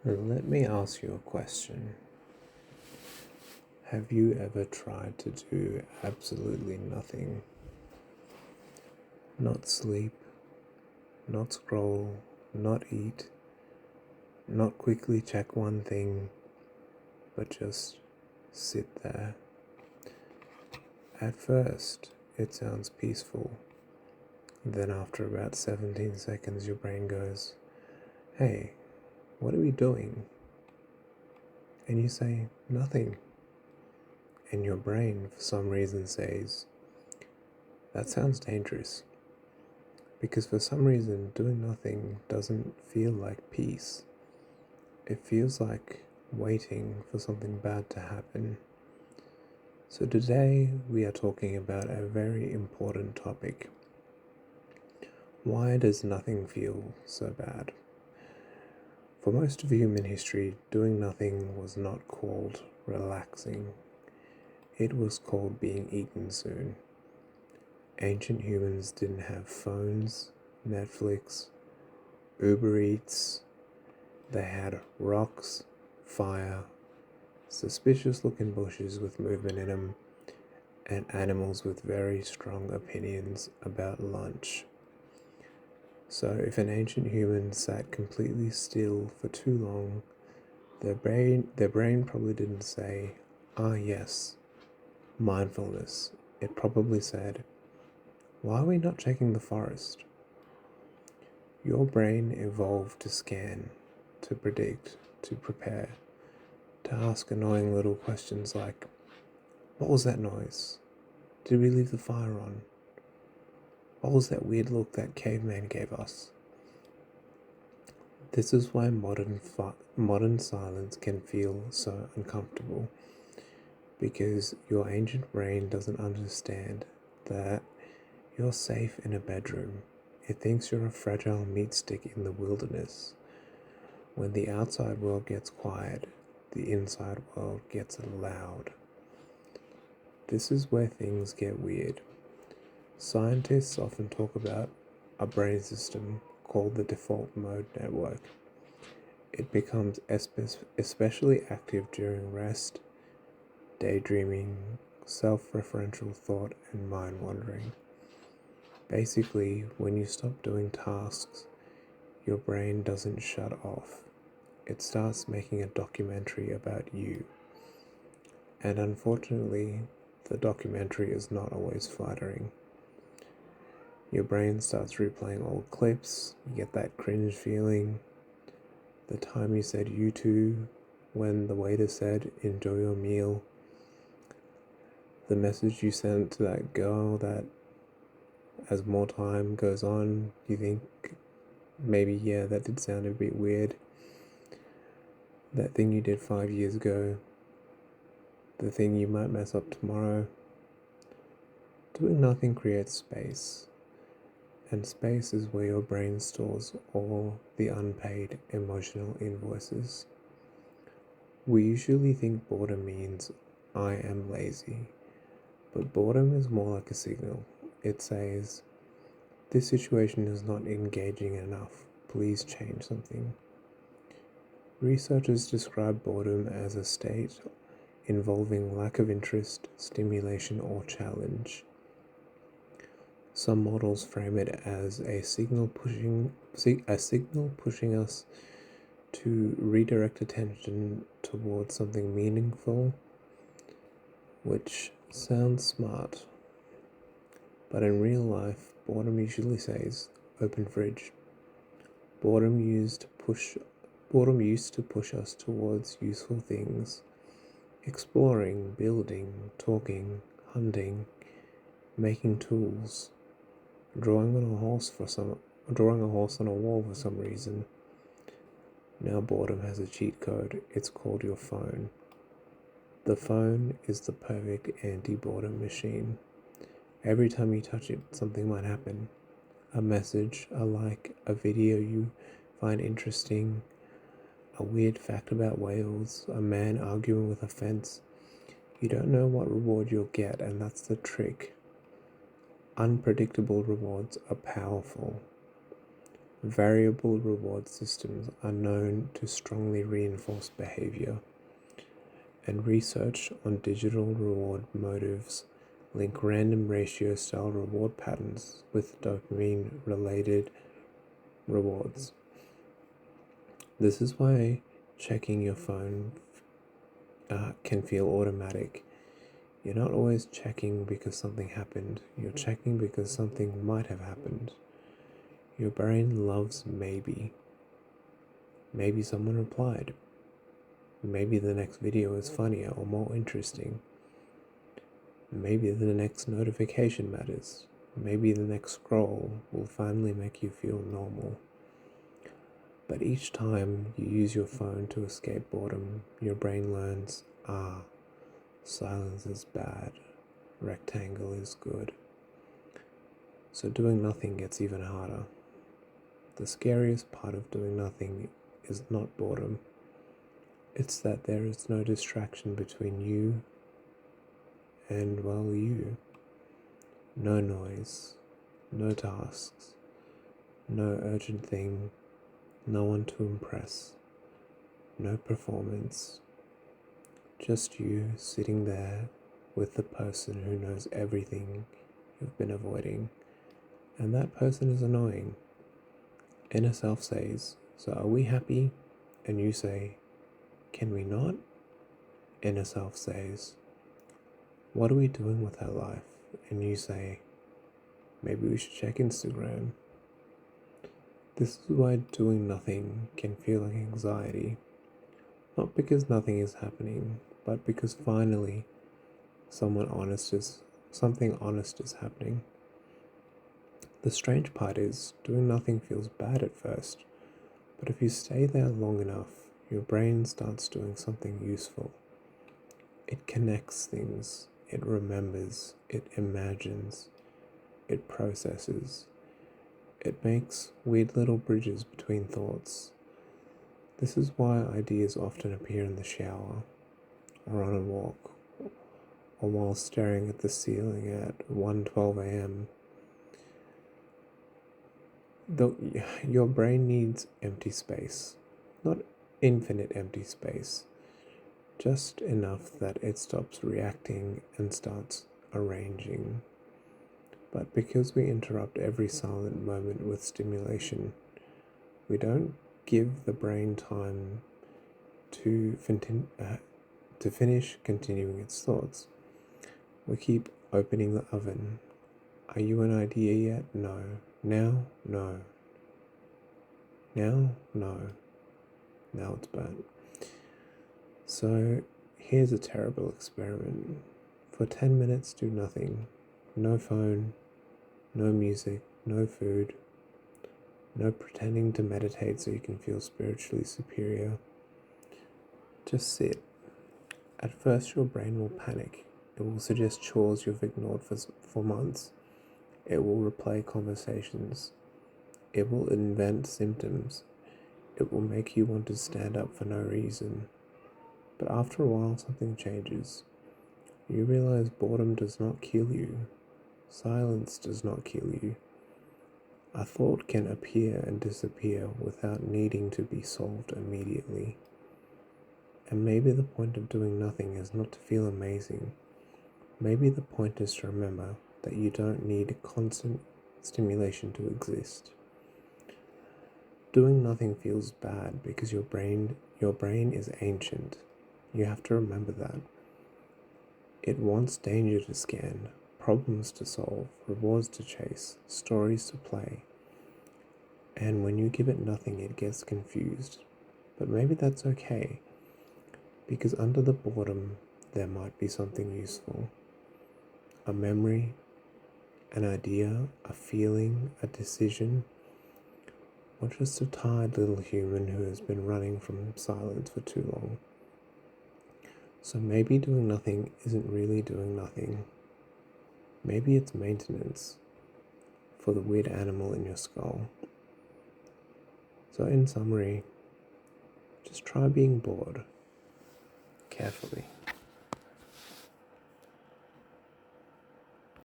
Let me ask you a question. Have you ever tried to do absolutely nothing? Not sleep, not scroll, not eat, not quickly check one thing, but just sit there. At first, it sounds peaceful. Then after about 17 seconds, your brain goes, "Hey, what are we doing?" And you say, "Nothing." And your brain, for some reason, says, "That sounds dangerous." Because for some reason, doing nothing doesn't feel like peace. It feels like waiting for something bad to happen. So today we are talking about a very important topic. Why does nothing feel so bad? For most of human history, doing nothing was not called relaxing. It was called being eaten soon. Ancient humans didn't have phones, Netflix, Uber Eats. They had rocks, fire, suspicious looking bushes with movement in them, and animals with very strong opinions about lunch. So if an ancient human sat completely still for too long, their brain probably didn't say, "Ah yes, mindfulness." It probably said, "Why are we not checking the forest?" Your brain evolved to scan, to predict, to prepare, to ask annoying little questions like, "What was that noise? Did we leave the fire on? What was that weird look that caveman gave us?" This is why modern silence can feel so uncomfortable, because your ancient brain doesn't understand that you're safe in a bedroom. It thinks you're a fragile meat stick in the wilderness. When the outside world gets quiet, the inside world gets loud. This is where things get weird. Scientists often talk about a brain system called the default mode network. It becomes especially active during rest, daydreaming, self-referential thought, and mind wandering. Basically, when you stop doing tasks, your brain doesn't shut off. It starts making a documentary about you. And unfortunately, the documentary is not always flattering. Your brain starts replaying old clips, you get that cringe feeling. The time you said "you too" when the waiter said "enjoy your meal." The message you sent to that girl that as more time goes on, you think maybe, yeah, that did sound a bit weird. That thing you did 5 years ago, the thing you might mess up tomorrow. Doing nothing creates space, and space is where your brain stores all the unpaid emotional invoices. We usually think boredom means "I am lazy," but boredom is more like a signal. It says, "This situation is not engaging enough. Please change something." Researchers describe boredom as a state involving lack of interest, stimulation, or challenge. Some models frame it as a signal pushing us to redirect attention towards something meaningful, which sounds smart. But in real life, boredom usually says, "Open fridge." Boredom used to push us towards useful things, exploring, building, talking, hunting, making tools, drawing a horse on a wall for some reason. Now boredom has a cheat code. It's called your phone. The phone is the perfect anti-boredom machine. Every time you touch it, something might happen. A message, a like, a video you find interesting, a weird fact about whales, a man arguing with a fence. You don't know what reward you'll get, and that's the trick. Unpredictable rewards are powerful. Variable reward systems are known to strongly reinforce behavior, and research on digital reward motives link random ratio style reward patterns with dopamine related rewards. This is why checking your phone can feel automatic. You're not always checking because something happened, you're checking because something might have happened. Your brain loves maybe. Maybe someone replied. Maybe the next video is funnier or more interesting. Maybe the next notification matters. Maybe the next scroll will finally make you feel normal. But each time you use your phone to escape boredom, your brain learns, silence is bad, rectangle is good. So doing nothing gets even harder. The scariest part of doing nothing is not boredom. It's that there is no distraction between you and, well, you. No noise, no tasks, no urgent thing, no one to impress, no performance. Just you sitting there with the person who knows everything you've been avoiding. And that person is annoying. Inner self says, so are we happy? And you say, can we not? Inner self says, what are we doing with our life? And you say, maybe we should check Instagram. This is why doing nothing can feel like anxiety. Not because nothing is happening, but because finally something honest is happening. The strange part is, doing nothing feels bad at first, but if you stay there long enough, your brain starts doing something useful. It connects things, it remembers, it imagines, it processes. It makes weird little bridges between thoughts. This is why ideas often appear in the shower, or on a walk, or while staring at the ceiling at 1:12 a.m. Your brain needs empty space, not infinite empty space, just enough that it stops reacting and starts arranging. But because we interrupt every silent moment with stimulation, we don't give the brain time to finish continuing its thoughts. We keep opening the oven. Are you an idea yet? No. Now? No. Now? No. Now it's burnt. So here's a terrible experiment. For 10 minutes, do nothing. No phone, no music, no food, no pretending to meditate so you can feel spiritually superior. Just sit. At first, your brain will panic. It will suggest chores you've ignored for months. It will replay conversations. It will invent symptoms. It will make you want to stand up for no reason. But after a while, something changes. You realize boredom does not kill you. Silence does not kill you. A thought can appear and disappear without needing to be solved immediately. And maybe the point of doing nothing is not to feel amazing. Maybe the point is to remember that you don't need constant stimulation to exist. Doing nothing feels bad because your brain is ancient. You have to remember that. It wants danger to scan, problems to solve, rewards to chase, stories to play. And when you give it nothing, it gets confused. But maybe that's okay, because under the boredom, there might be something useful. A memory, an idea, a feeling, a decision, or just a tired little human who has been running from silence for too long. So maybe doing nothing isn't really doing nothing. Maybe it's maintenance for the weird animal in your skull. So in summary, just try being bored carefully.